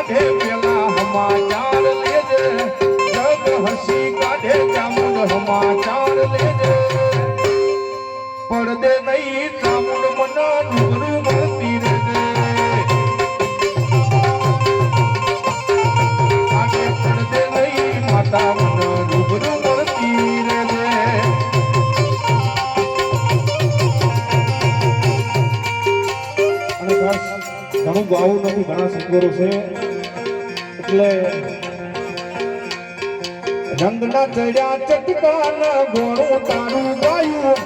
કાઢે પેલા સમાચાર લેજે જગ હસી કાઢે ચામુંડ સમાચાર લેજે પડદે નહીં ચામુંડ મના રૂબરૂ મળતી રહેજે આગે પડદે નહીં માતા મના રૂબરૂ મળતી રહેજે અને બસ ઘણું ગાવું નથી ઘણા સિંગરો છે એટલે રંગના ચડ્યા ચટકાન ગોળું તારું ગાયું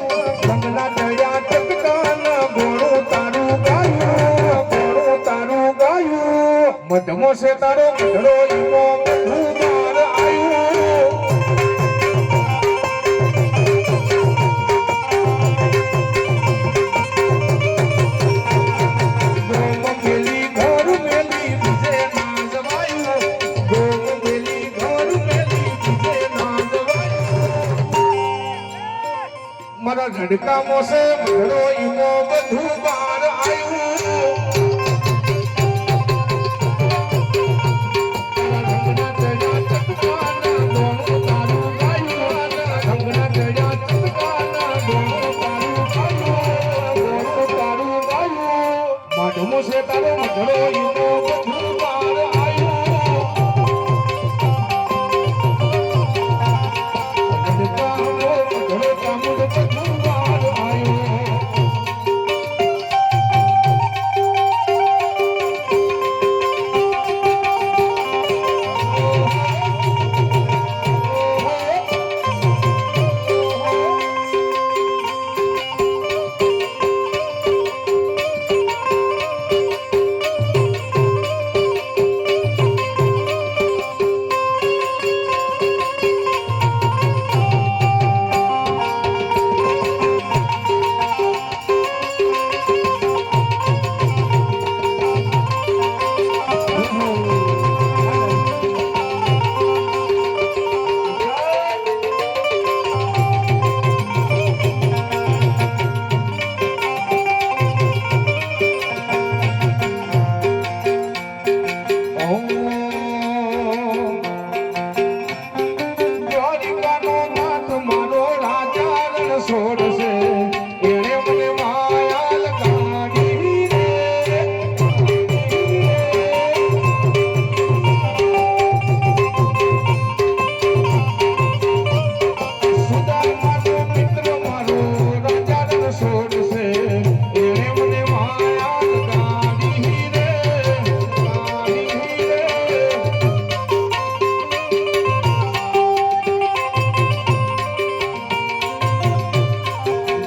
રંગના ચડ્યા ચટકાન ગોળું તારું ગાયું મધમો છે તારો ગઢડો ઈમો બધું બાર આયું ગોમ મેલી ઘર મેલી બીજે ના જવાયું ગોમ મેલી ઘર મેલી બીજે ના જવાયું મારા ઝડકા મોસે ગઢડો ઈમો બધું બાર આયું માધમો છે તારો મધડો ઈમો બધું બાર આયું ઝડકાનો મધડો ચામુંડ બધું બાર આયું દ્વારિકાનો નાથ મારો રાજા રણ છોડશે એણે મને માયા લગાડી રે સુદામાનો મિત્ર મારો રાજા રણ છોડશે એણે મને માયા લગાડી રે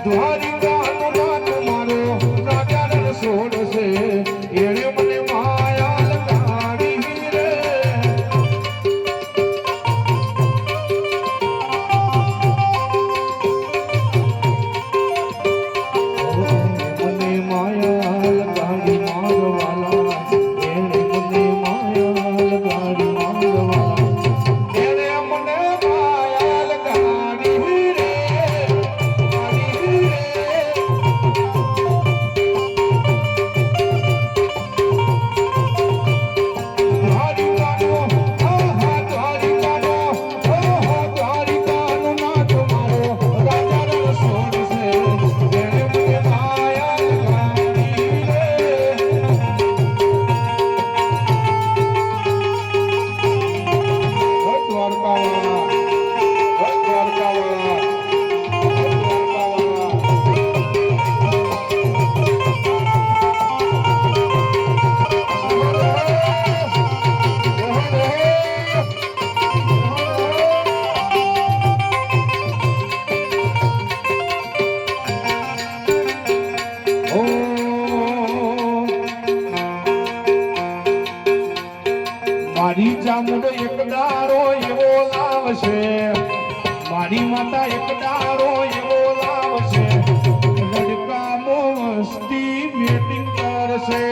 દ્વારિકાનો નાથ મારો રાજા રણ છોડશે એણે મને માયા લગાડી રે મને માયા લગાડી મારવાલા એણે મને માયા લગાડી મારવાલા એણે મને માયા લગાડી રે દ્વારિકાનો નાથ મારો રાજા રણ છોડશે એણે મને માયા લગાડી રે દ્વારકાવાળા દ્વારકાવાળા મારી ચામુંડ એક દારો એવો લાવશે મારી માતા એક દારો એવો લાવશે રડકામાં મસ્તી મીટિંગ કરશે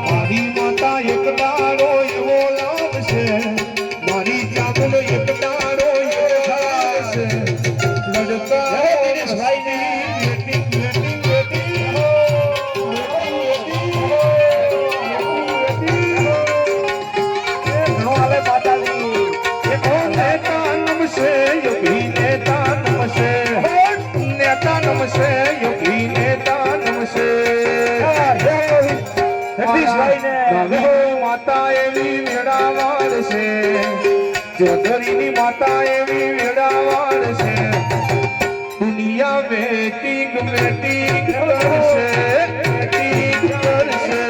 મારી માતા એક દારો એવો લાવશે મારી ચામુંડ એક દારો એવો લાવશે ચૌધરીની માતા એવી વેડાવાળ છે દુનિયા વેટિંગ વેટિંગ કરશે વેટિંગ કરશે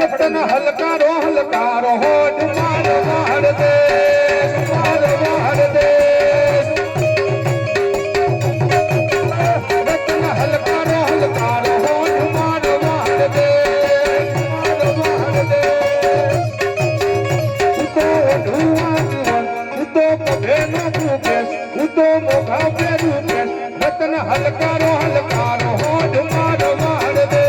રતન હલકારો હલકારો હોડ માર વાડ દે માર વાડ દે રતન હલકારો હલકારો હોડ માર વાડ દે માર વાડ દે ઉતો ઢુવાન ઉતો પભે નો ભૂપેશ ઉતો મોઘા પેરું પેશ રતન હલકારો હલકારો હોડ માર વાડ દે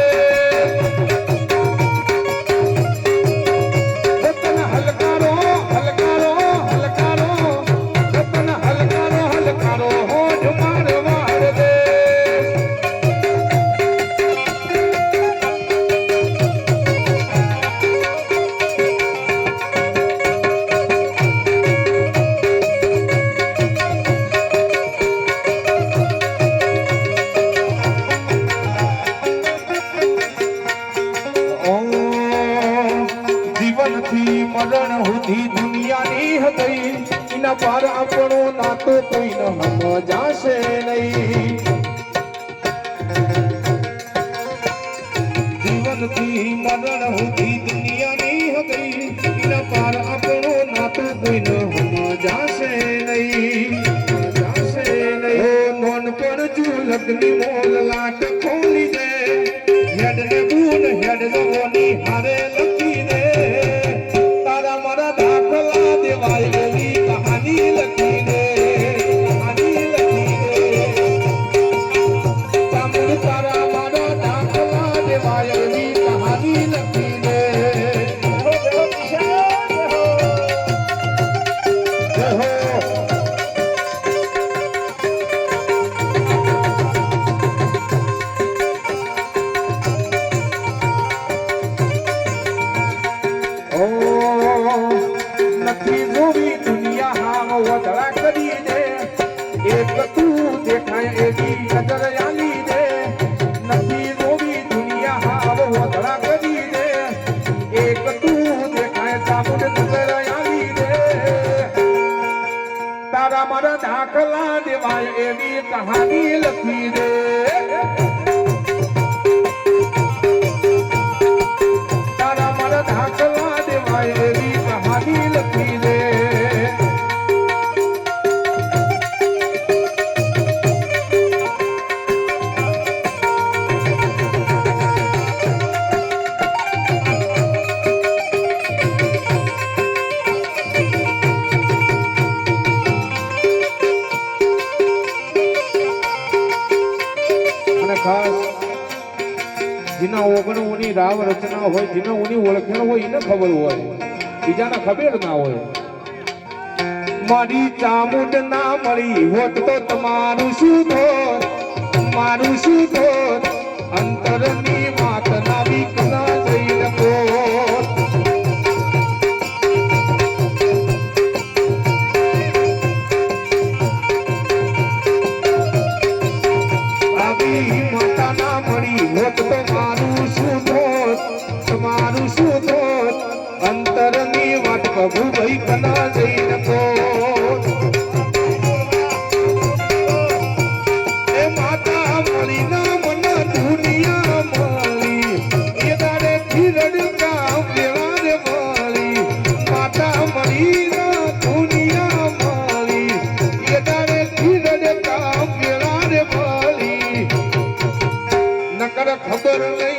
જીવનથી મરણ સુધી દુનિયાની હતી એના પાર આપણો નાતો કોઈ ન સમજાશે નહીં જીવનથી મરણ સુધી દુનિયાની હતી એના પાર આપણો નાતો કોઈ ન સમજાશે નહીં સમજાશે નહીં નોનપણ જુલકની મોલ લાટ ખોલી દે હેડ ને બૂન હેડ જવોની હારે લખી દે તારા મારા દાખલા દેવાય એવી કહાની લખી દે કહાની લખી દે ચામુંડ તારા મારા દાખલા દેવાય એવી કહાની લખી દે જય હો નથી જોવી દુનિયા હામ વધડા કરી દે એક તું દેખાય એવી નજર આલી દે નથી જોવી દુનિયા હામ વધડા કરી દે એક તું દેખાય ચામુંડ નજર આલી દે તારા મારા દાખલા દેવાય એવી કહાની લખી દે તારા મારા દાખલા દેવાય એવી કહાની લખી દે અને ખાસ જેના ઓગણોની રાવ રચના હોય જેના ઓની ઓળખાણ હોય એને ખબર હોય બીજાને ખબર ના હોય મારી ચામુંડ ના મળી હોત તો તમારું શું થોત મારું શું થોત અંતરની વાત ના વિકના જઈને પોત આવી માતા ના મળી હોત તો મારું શું થોત તમારું શું થોત અંતરની વાત પ્રભુ ભાઈ કના જઈને પોત એ માતા મળી ના મન દુનિયા મળી એ તારે ધીરજ કામ લેવા રે મળી માતા મળી ના દુનિયા મળી એ તારે ધીરજ કામ લેવા રે મળી નકર ખબર નહીં